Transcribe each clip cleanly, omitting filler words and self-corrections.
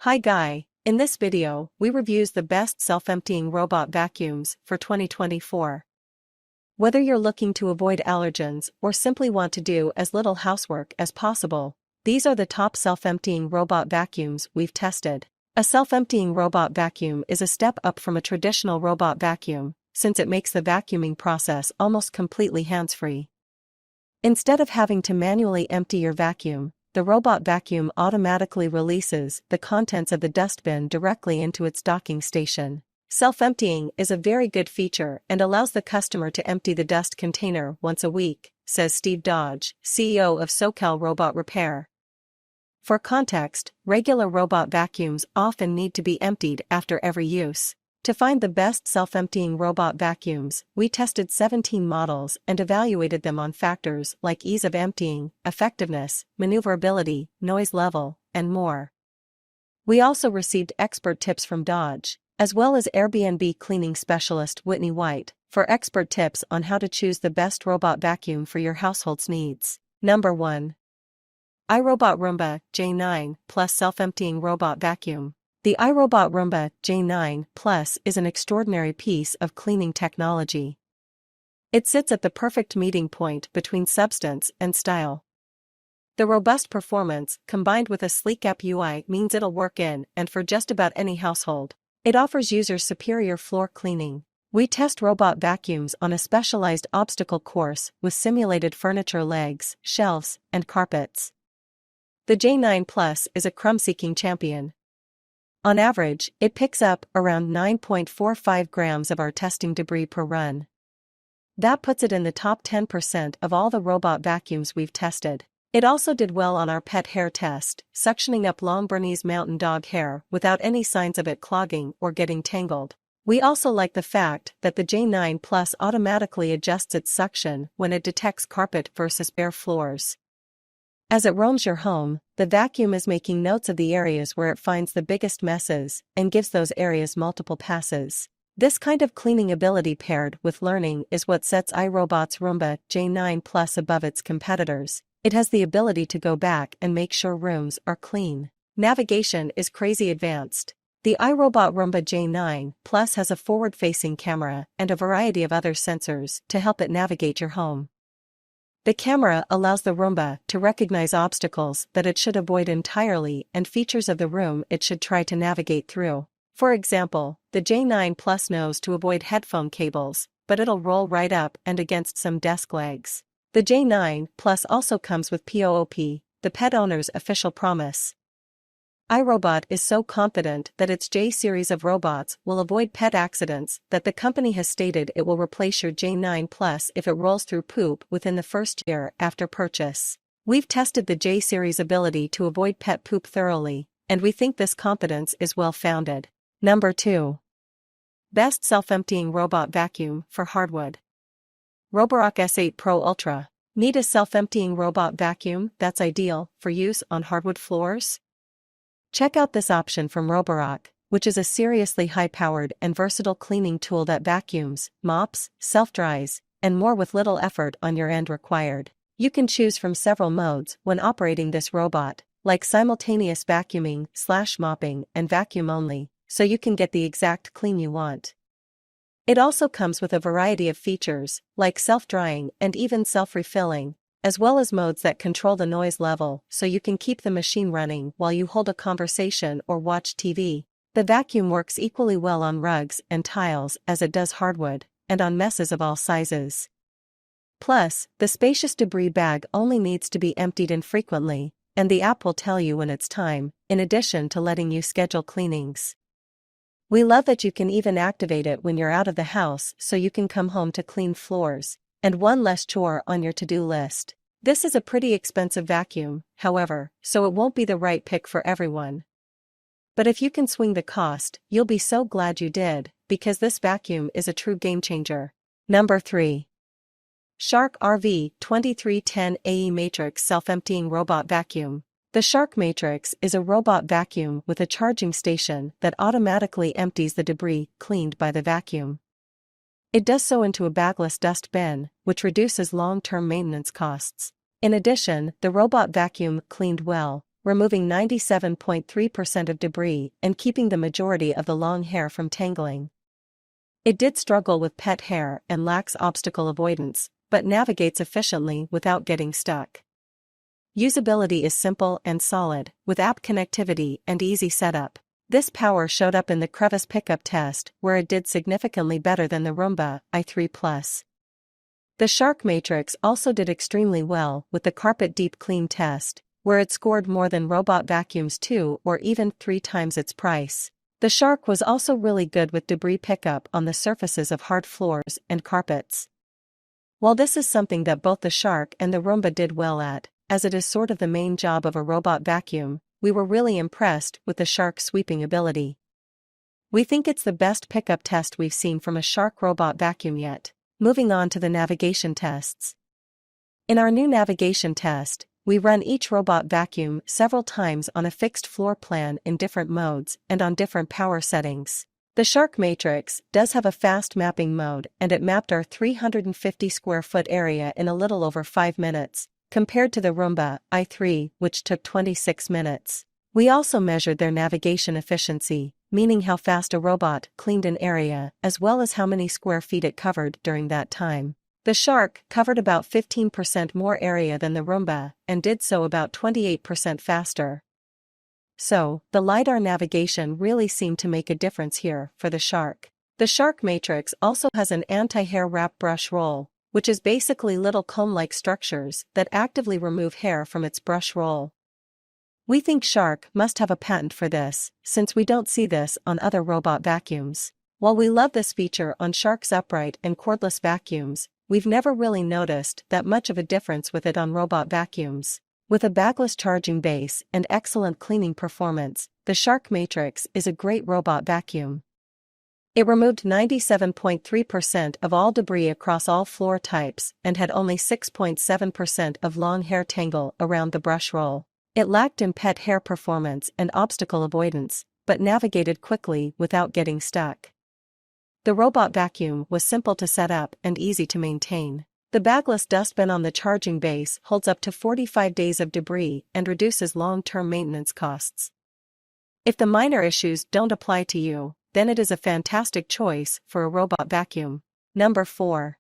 Hi Guy, in this video, we reviews the best self-emptying robot vacuums for 2024. Whether you're looking to avoid allergens or simply want to do as little housework as possible, these are the top self-emptying robot vacuums we've tested. A self-emptying robot vacuum is a step up from a traditional robot vacuum, since it makes the vacuuming process almost completely hands-free. Instead of having to manually empty your vacuum, the robot vacuum automatically releases the contents of the dustbin directly into its docking station. Self-emptying is a very good feature and allows the customer to empty the dust container once a week, says Steve Dodge, CEO of SoCal Robot Repair. For context, regular robot vacuums often need to be emptied after every use. To find the best self-emptying robot vacuums, we tested 17 models and evaluated them on factors like ease of emptying, effectiveness, maneuverability, noise level, and more. We also received expert tips from Dodge, as well as Airbnb cleaning specialist Whitney White, for expert tips on how to choose the best robot vacuum for your household's needs. Number 1. iRobot Roomba J9 Plus Self-Emptying Robot Vacuum. The iRobot Roomba J9 Plus is an extraordinary piece of cleaning technology. It sits at the perfect meeting point between substance and style. The robust performance, combined with a sleek app UI, means it'll work in and for just about any household. It offers users superior floor cleaning. We test robot vacuums on a specialized obstacle course with simulated furniture legs, shelves, and carpets. The J9 Plus is a crumb-seeking champion. On average, it picks up around 9.45 grams of our testing debris per run. That puts it in the top 10% of all the robot vacuums we've tested. It also did well on our pet hair test, suctioning up long Bernese mountain dog hair without any signs of it clogging or getting tangled. We also like the fact that the J9 Plus automatically adjusts its suction when it detects carpet versus bare floors. As it roams your home, the vacuum is making notes of the areas where it finds the biggest messes and gives those areas multiple passes. This kind of cleaning ability paired with learning is what sets iRobot's Roomba J9 Plus above its competitors. It has the ability to go back and make sure rooms are clean. Navigation is crazy advanced. The iRobot Roomba J9 Plus has a forward-facing camera and a variety of other sensors to help it navigate your home. The camera allows the Roomba to recognize obstacles that it should avoid entirely and features of the room it should try to navigate through. For example, the J9 Plus knows to avoid headphone cables, but it'll roll right up and against some desk legs. The J9 Plus also comes with POOP, the pet owner's official promise. iRobot is so confident that its J series of robots will avoid pet accidents that the company has stated it will replace your J9 Plus if it rolls through poop within the first year after purchase. We've tested the J series ability to avoid pet poop thoroughly, and we think this confidence is well-founded. Number 2. Best self-emptying robot vacuum for hardwood. Roborock S8 Pro Ultra. Need a self-emptying robot vacuum that's ideal for use on hardwood floors? Check out this option from Roborock, which is a seriously high-powered and versatile cleaning tool that vacuums, mops, self-dries, and more with little effort on your end required. You can choose from several modes when operating this robot, like simultaneous vacuuming/mopping and vacuum only, so you can get the exact clean you want. It also comes with a variety of features, like self-drying and even self-refilling, as well as modes that control the noise level so you can keep the machine running while you hold a conversation or watch TV. The vacuum works equally well on rugs and tiles as it does hardwood, and on messes of all sizes. Plus, the spacious debris bag only needs to be emptied infrequently, and the app will tell you when it's time, in addition to letting you schedule cleanings. We love that you can even activate it when you're out of the house so you can come home to clean floors, and one less chore on your to-do list. This is a pretty expensive vacuum, however, so it won't be the right pick for everyone. But if you can swing the cost, you'll be so glad you did, because this vacuum is a true game-changer. Number 3. Shark RV 2310 AE Matrix Self-Emptying Robot Vacuum. The Shark Matrix is a robot vacuum with a charging station that automatically empties the debris cleaned by the vacuum. It does so into a bagless dust bin, which reduces long-term maintenance costs. In addition, the robot vacuum cleaned well, removing 97.3% of debris and keeping the majority of the long hair from tangling. It did struggle with pet hair and lacks obstacle avoidance, but navigates efficiently without getting stuck. Usability is simple and solid, with app connectivity and easy setup. This power showed up in the crevice pickup test, where it did significantly better than the Roomba i3 Plus. The Shark Matrix also did extremely well with the carpet deep clean test, where it scored more than robot vacuums 2 or even 3 times its price. The Shark was also really good with debris pickup on the surfaces of hard floors and carpets. While this is something that both the Shark and the Roomba did well at, as it is sort of the main job of a robot vacuum, we were really impressed with the Shark's sweeping ability. We think it's the best pickup test we've seen from a Shark robot vacuum yet. Moving on to the navigation tests. In our new navigation test, we run each robot vacuum several times on a fixed floor plan in different modes and on different power settings. The Shark Matrix does have a fast mapping mode, and it mapped our 350 square foot area in a little over 5 minutes, compared to the Roomba i3, which took 26 minutes. We also measured their navigation efficiency, meaning how fast a robot cleaned an area, as well as how many square feet it covered during that time. The Shark covered about 15% more area than the Roomba, and did so about 28% faster. So, the LiDAR navigation really seemed to make a difference here for the Shark. The Shark Matrix also has an anti-hair wrap brush roll, which is basically little comb-like structures that actively remove hair from its brush roll. We think Shark must have a patent for this, since we don't see this on other robot vacuums. While we love this feature on Shark's upright and cordless vacuums, we've never really noticed that much of a difference with it on robot vacuums. With a bagless charging base and excellent cleaning performance, the Shark Matrix is a great robot vacuum. It removed 97.3% of all debris across all floor types and had only 6.7% of long hair tangle around the brush roll. It lacked in pet hair performance and obstacle avoidance, but navigated quickly without getting stuck. The robot vacuum was simple to set up and easy to maintain. The bagless dustbin on the charging base holds up to 45 days of debris and reduces long-term maintenance costs. If the minor issues don't apply to you, then it is a fantastic choice for a robot vacuum. Number 4.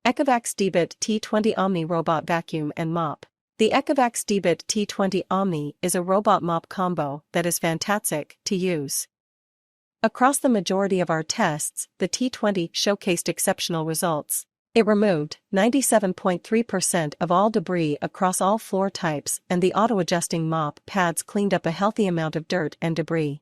Ecovacs Debit T20 Omni Robot Vacuum and Mop. The Ecovacs Debit T20 Omni is a robot mop combo that is fantastic to use. Across the majority of our tests, the T20 showcased exceptional results. It removed 97.3% of all debris across all floor types, and the auto-adjusting mop pads cleaned up a healthy amount of dirt and debris.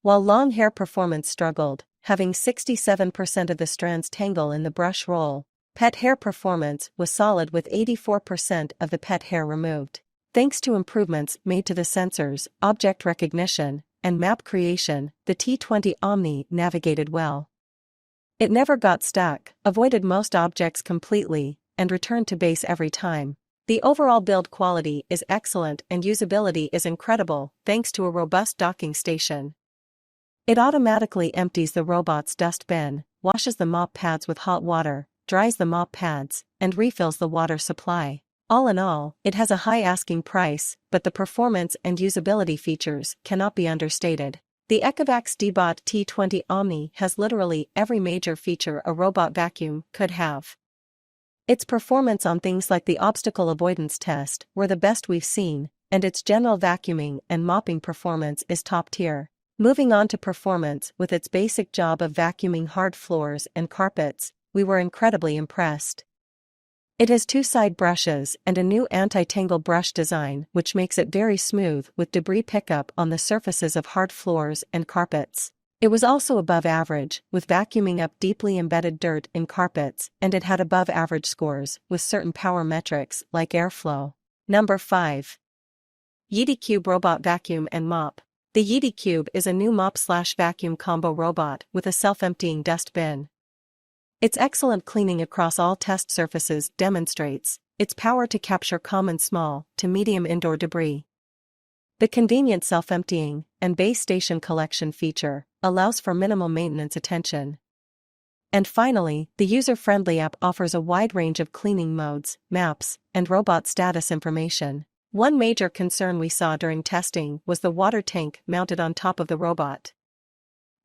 While long hair performance struggled, having 67% of the strands tangle in the brush roll, pet hair performance was solid with 84% of the pet hair removed. Thanks to improvements made to the sensors, object recognition, and map creation, the T20 Omni navigated well. It never got stuck, avoided most objects completely, and returned to base every time. The overall build quality is excellent and usability is incredible thanks to a robust docking station. It automatically empties the robot's dust bin, washes the mop pads with hot water, dries the mop pads, and refills the water supply. All in all, it has a high asking price, but the performance and usability features cannot be understated. The Ecovacs Debot T20 Omni has literally every major feature a robot vacuum could have. Its performance on things like the obstacle avoidance test were the best we've seen, and its general vacuuming and mopping performance is top tier. Moving on to performance with its basic job of vacuuming hard floors and carpets, we were incredibly impressed. It has 2 side brushes and a new anti-tangle brush design which makes it very smooth with debris pickup on the surfaces of hard floors and carpets. It was also above average with vacuuming up deeply embedded dirt in carpets, and it had above average scores with certain power metrics like airflow. Number 5. Yeti Cube Robot Vacuum and Mop. The Yeti Cube is a new mop/vacuum combo robot with a self-emptying dust bin. Its excellent cleaning across all test surfaces demonstrates its power to capture common small to medium indoor debris. The convenient self-emptying and base station collection feature allows for minimal maintenance attention. And finally, the user-friendly app offers a wide range of cleaning modes, maps, and robot status information. One major concern we saw during testing was the water tank mounted on top of the robot.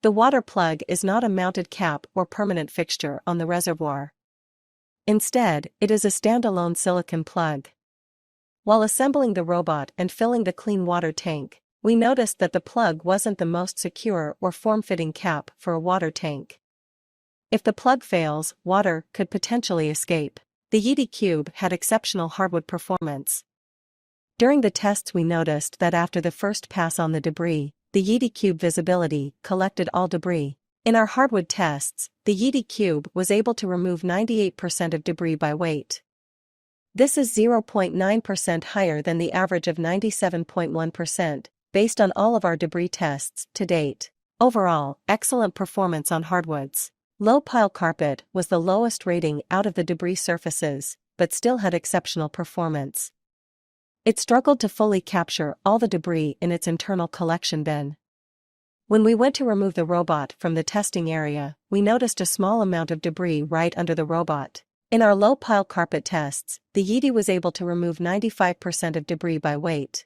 The water plug is not a mounted cap or permanent fixture on the reservoir. Instead, it is a standalone silicone plug. While assembling the robot and filling the clean water tank, we noticed that the plug wasn't the most secure or form-fitting cap for a water tank. If the plug fails, water could potentially escape. The Yeti Cube had exceptional hardwood performance. During the tests we noticed that after the first pass on the debris, the Yeti Cube visibility collected all debris. In our hardwood tests, the Yeti Cube was able to remove 98% of debris by weight. This is 0.9% higher than the average of 97.1%, based on all of our debris tests to date. Overall, excellent performance on hardwoods. Low pile carpet was the lowest rating out of the debris surfaces, but still had exceptional performance. It struggled to fully capture all the debris in its internal collection bin. When we went to remove the robot from the testing area, we noticed a small amount of debris right under the robot. In our low pile carpet tests, the Yeti was able to remove 95% of debris by weight.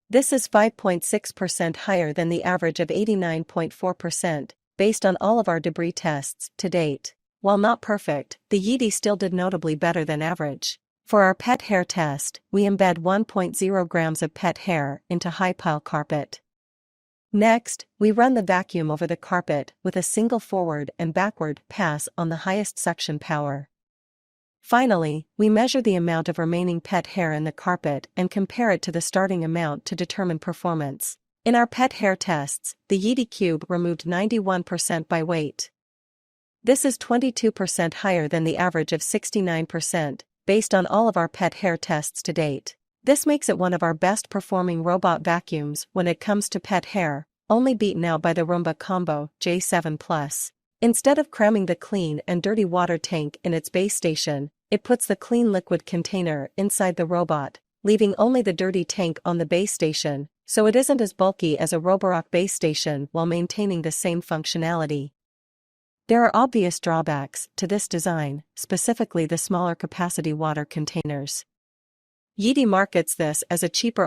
This is 5.6% higher than the average of 89.4%, based on all of our debris tests to date. While not perfect, the Yeti still did notably better than average. For our pet hair test, we embed 1.0 grams of pet hair into high pile carpet. Next, we run the vacuum over the carpet with a single forward and backward pass on the highest suction power. Finally, we measure the amount of remaining pet hair in the carpet and compare it to the starting amount to determine performance. In our pet hair tests, the Yeti Cube removed 91% by weight. This is 22% higher than the average of 69%, based on all of our pet hair tests to date. This makes it one of our best performing robot vacuums when it comes to pet hair, only beaten out by the Roomba Combo J7 Plus. Instead of cramming the clean and dirty water tank in its base station, it puts the clean liquid container inside the robot, leaving only the dirty tank on the base station, so it isn't as bulky as a Roborock base station while maintaining the same functionality. There are obvious drawbacks to this design, specifically the smaller capacity water containers. Yeti markets this as a cheaper